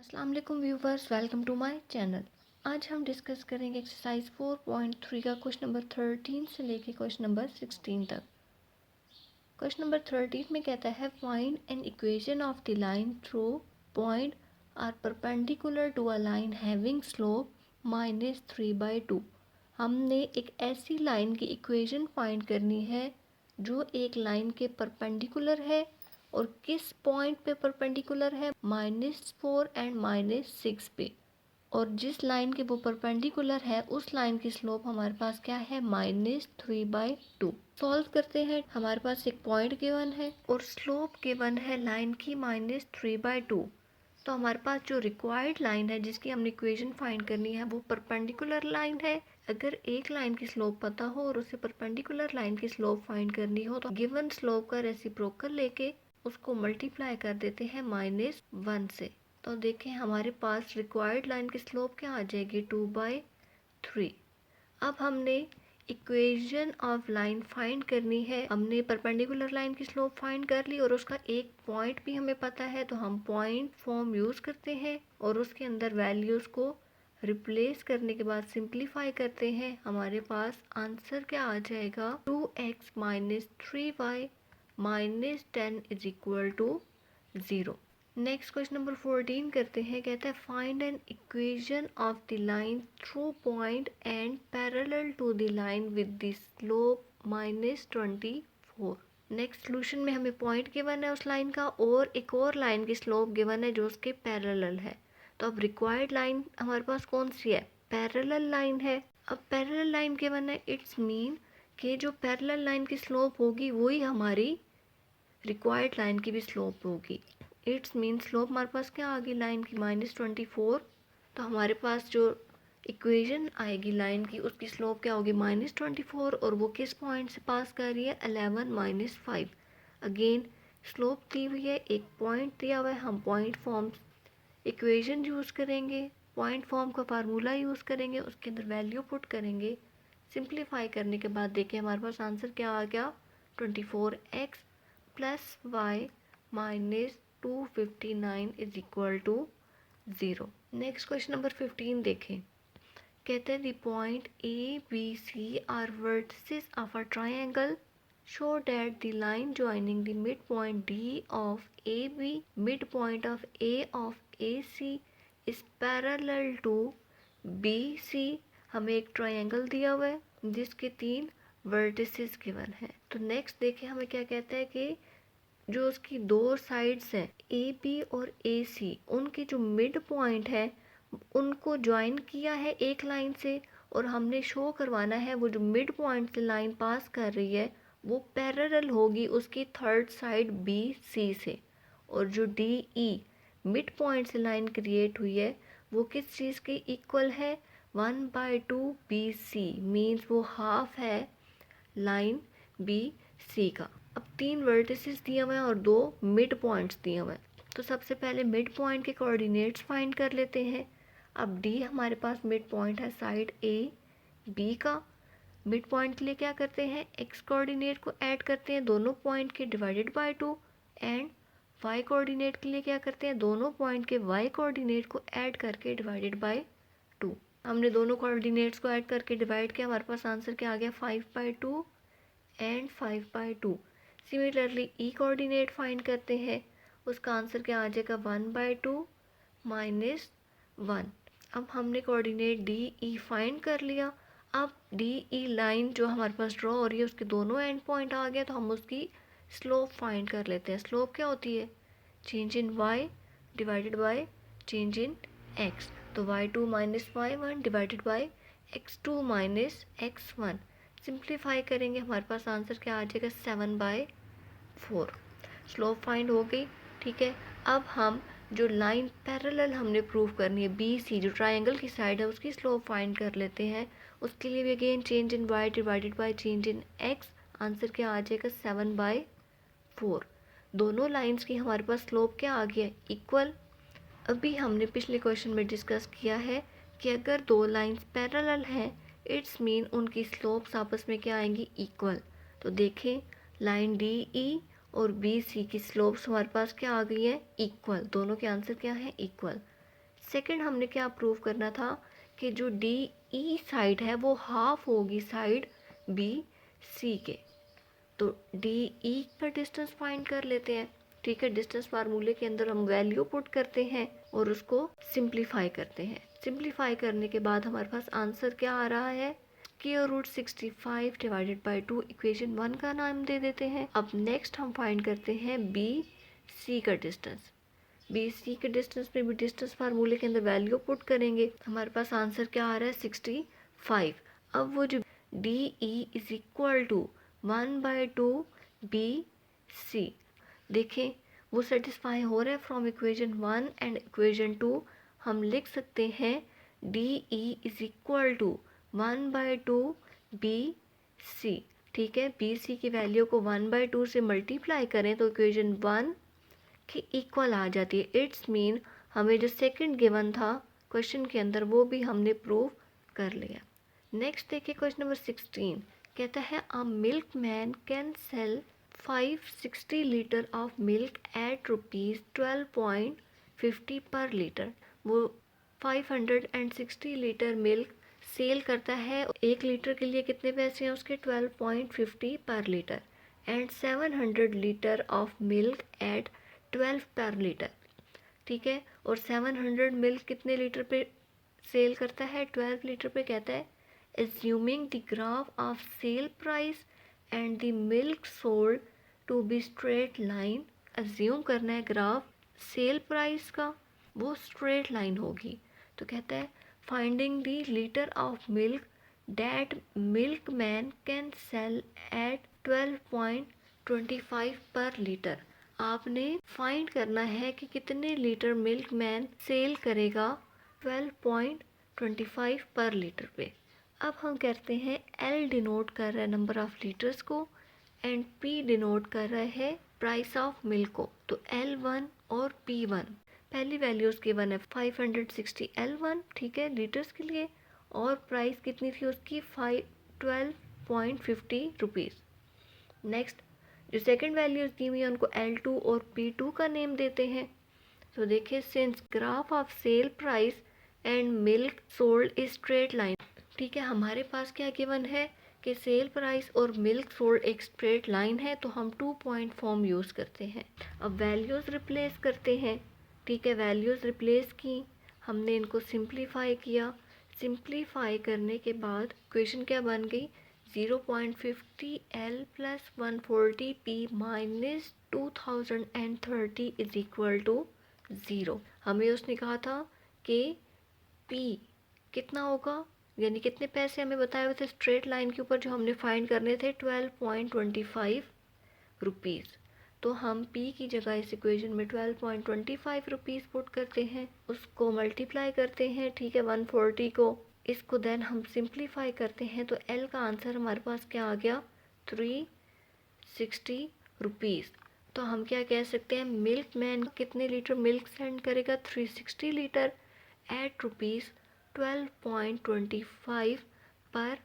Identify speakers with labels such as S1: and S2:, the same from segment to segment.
S1: अस्सलाम वालेकुम viewers, welcome to my channel. आज हम डिस्कस करेंगे एक्सरसाइज 4.3 का क्वेश्चन नंबर 13 से लेके क्वेश्चन नंबर 16 तक। क्वेश्चन नंबर 13 में कहता है find an equation of the line through point R perpendicular to a line having slope -3/2। हमने एक ऐसी लाइन की इक्वेशन फाइंड करनी है जो एक लाइन के परपेंडिकुलर है और किस पॉइंट पे परपेंडिकुलर है, -4 एंड -6 पे। और जिस लाइन के वो परपेंडिकुलर है उस लाइन की स्लोप हमारे पास क्या है, -3/2। सॉल्व करते हैं। हमारे पास एक पॉइंट गिवन है और स्लोप गिवन है लाइन की -3/2। तो हमारे पास जो रिक्वायर्ड लाइन है जिसकी हमने इक्वेशन फाइंड करनी है वो परपेंडिकुलर लाइन है। अगर एक लाइन की स्लोप पता हो और उसे परपेंडिकुलर लाइन की स्लोप फाइंड करनी हो तो गिवन स्लोप का रेसिप्रोकल लेके उसको मल्टीप्लाई कर देते हैं -1 से। तो देखें हमारे पास रिक्वायर्ड लाइन की स्लोप क्या आ जाएगी, 2/3। अब हमने इक्वेशन ऑफ लाइन फाइंड करनी है। हमने परपेंडिकुलर लाइन की स्लोप फाइंड कर ली और उसका एक पॉइंट भी हमें पता है, तो हम पॉइंट फॉर्म यूज करते हैं और उसके अंदर वैल्यूज को रिप्लेस करने के बाद सिंप्लीफाई करते हैं। हमारे पास आंसर क्या आ जाएगा, 2x - 3y - 10 = 0। Next question number 14 करते हैं। कहता है find an equation of the line through point and parallel to the line with the slope -24। Next solution में हमें पॉइंट गिवन है उस लाइन का और एक और लाइन की स्लोप गिवन है जो उसके पैरेलल है। तो अब रिक्वायर्ड लाइन हमारे पास कौन सी है, पैरेलल लाइन है। अब पैरेलल लाइन गिवन है, इट्स मीन कि जो पैरेलल लाइन की स्लोप होगी वही हमारी रिक्वायर्ड लाइन की भी स्लोप होगी। इट्स मीन स्लोप हमारे पास क्या आ गई लाइन की, -24। तो हमारे पास जो इक्वेशन आएगी लाइन की उसकी स्लोप क्या होगी, -24, और वो किस पॉइंट से पास कर रही है, 11 - 5। अगेन स्लोप दी हुई है, एक पॉइंट दिया हुआ है, हम पॉइंट फॉर्म इक्वेशन यूज़ करेंगे, पॉइंट फॉर्म का फार्मूला यूज़ करेंगे, उसके अंदर वैल्यू पुट करेंगे। सिंप्लीफाई करने के बाद देखिए हमारे पास आंसर क्या आ गया, 24x + y - 259 = 0। Next question number 15 देखें। कहते हैं the point ABC are vertices of a triangle, show that the line joining the midpoint D of AB, midpoint of A of AC is parallel to BC। हमें एक triangle दिया हुआ है जिसके 3 vertices given है। तो नेक्स्ट देखिए हमें क्या कहता है कि जो उसकी दो साइड्स हैं AB और AC, उनके जो मिड पॉइंट है उनको ज्वाइन किया है एक लाइन से और हमने शो करवाना है वो जो मिड पॉइंट से लाइन पास कर रही है वो पैरेलल होगी उसकी थर्ड साइड BC से। और जो DE मिड पॉइंट से लाइन क्रिएट हुई है वो किस चीज़ के इक्वल है, 1/2 BC, मीन्स वो हाफ है लाइन BC का। अब 3 वर्टिसेस दिए हुए हैं और 2 मिड पॉइंट्स दिए हुए हैं। तो सबसे पहले मिड पॉइंट के कोऑर्डिनेट्स फाइंड कर लेते हैं। अब D हमारे पास मिड पॉइंट है साइड AB का। मिड पॉइंट के लिए क्या करते हैं, x कोऑर्डिनेट को ऐड करते हैं दोनों पॉइंट के divided by 2, and y coordinate के लिए क्या करते हैं, दोनों पॉइंट के y कोऑर्डिनेट को ऐड करके डिवाइडेड बाय 2। हमने दोनों कोऑर्डिनेट्स को ऐड करके डिवाइड किया, हमारे पास आंसर क्या आ गया, 5/2 and 5/2। Similarly E coordinate find करते हैं, उसका आंसर क्या आ जाएगा, 1/2 - 1। अब हमने कोऑर्डिनेट DE फाइंड कर लिया। अब DE लाइन जो हमारे पास ड्रॉ हो रही है उसके दोनों एंड पॉइंट आ गए, तो हम उसकी स्लोप फाइंड कर लेते हैं। स्लोप क्या होती है, change in y divided by change in x। तो y2 - y1 divided by x2 - x1। Simplify करेंगे हमारे पास आंसर क्या आ जाएगा, 7/4। स्लोप फाइंड हो गई, ठीक है। अब हम जो लाइन पैरेलल हमने प्रूव करनी है BC, जो ट्रायंगल की साइड है उसकी स्लोप फाइंड कर लेते हैं। उसके लिए भी again change in y divided by change in x। Answer क्या आ जाएगा, 7/4। दोनों लाइंस की हमारे पास स्लोप क्या आ गया, इक्वल। अभी हमने पिछले क्वेश्चन में डिस्कस किया है कि अगर दो लाइंस पैरेलल हैं इट्स मीन उनकी स्लोप्स आपस में क्या आएंगी, इक्वल। तो देखें लाइन DE और BC की स्लोप्स हमारे पास क्या आ गई है, इक्वल। दोनों के आंसर क्या है, इक्वल। सेकंड हमने क्या प्रूव करना था कि जो डी ई साइड है वो हाफ होगी साइड बी सी के। तो डी ई का डिस्टेंस फाइंड कर लेते हैं। ठीक है, डिस्टेंस फार्मूले के अंदर हम वैल्यू पुट करते हैं और उसको सिंप्लीफाई करते हैं। सिंप्लीफाई करने के बाद हमारे पास आंसर क्या आ रहा है, square root 65 divided by 2, equation 1 का नाम दे देते हैं। अब नेक्स्ट हम फाइंड करते हैं बी सी का डिस्टेंस। बी सी के डिस्टेंस में भी डिस्टेंस फार्मूले के अंदर वैल्यू पुट करेंगे। हमारे पास आंसर क्या आ रहा है, 65। अब वो जो D E is equal to 1/2 B C, देखें वो सेटिस्फाई हो रहा है फ्रॉम इक्वेशन 1 एंड इक्वेशन 2। हम लिख सकते हैं D E is equal to 1/2 B C. ठीक है, बी सी की वैल्यू को 1/2 से मल्टीप्लाई करें तो इक्वेशन 1 की इक्वल आ जाती है। इट्स मीन हमें जो सेकंड गिवन था क्वेश्चन के अंदर वो भी हमने प्रूव कर लिया। नेक्स्ट देखिए क्वेश्चन नंबर 16 कहता है a milk man can cell 560 litre of milk eight ₹12.50 पर लीटर। वो 560 लीटर मिल्क सेल करता है। 1 लीटर के लिए कितने पैसे हैं उसके, 12.50 पर litre. And 700 litre of milk eight 12 पर लीटर। ठीक है, और 700 मिल्क कितने लीटर पे सेल करता है, 12 लीटर पे। कहता है assuming the graph of sale price and the milk sold to be straight line। assume करना है ग्राफ सेल प्राइस का, वो स्ट्रेट लाइन होगी। तो कहता है finding the litre of milk that milk man can sell at 12.25 per litre. आपने find करना है कि कितने लीटर मिल्क मैन सेल करेगा 12.25 पर लीटर पे। अब हम करते हैं L डिनोट कर रहा है नंबर ऑफ लीटर्स को एंड P डिनोट कर रहा है प्राइस ऑफ मिल्क को। तो L1 और P1 पहली वैल्यूज गिवन है 560 L1, ठीक है, लीटर्स के लिए, और प्राइस कितनी थी उसकी 12.50 रुपीज़। नेक्स्ट जो सेकंड वैल्यूज दी हुई है उनको L2 और P2 का नेम देते हैं। तो देखिए since graph of sale price and milk sold is straight line. ठीक है, हमारे पास क्या गिवन है कि सेल प्राइस और मिल्क सोल्ड एक स्ट्रेट लाइन है, तो हम 2 पॉइंट फॉर्म यूज़ करते हैं। अब वैल्यूज़ रिप्लेस करते हैं। ठीक है, वैल्यूज़ रिप्लेस की, हमने इनको सिंप्लीफाई किया। सिंप्लीफाई करने के बाद इक्वेशन क्या बन गई, 0.50 L plus 140 P minus 2030 is equal to 0। हमें उसने कहा था कि P कितना होगा, यानी कितने पैसे हमें बताए हुए थे स्ट्रेट लाइन के ऊपर जो हमने फाइंड करने थे 12.25 रुपीज़। तो हम P की जगह इस इक्वेशन में 12.25 रुपीज़ पुट करते हैं, उसको मल्टीप्लाई करते हैं। ठीक है, 140 को, इसको देन हम सिंप्लीफाई करते हैं। तो L का आंसर हमारे पास क्या आ गया, 360 रुपीज़। तो हम क्या कह सकते हैं, मिल्क मैन कितने लीटर मिल्क सेंड करेगा, 360 litre at ₹12.25 per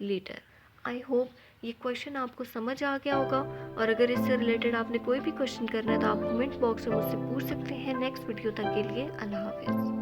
S1: litre. I hope ये क्वेश्चन आपको समझ आ गया होगा, और अगर इससे रिलेटेड आपने कोई भी क्वेश्चन करना है तो आप कमेंट बॉक्स में मुझसे पूछ सकते हैं। नेक्स्ट वीडियो तक के लिए अल्लाह हाफिज़।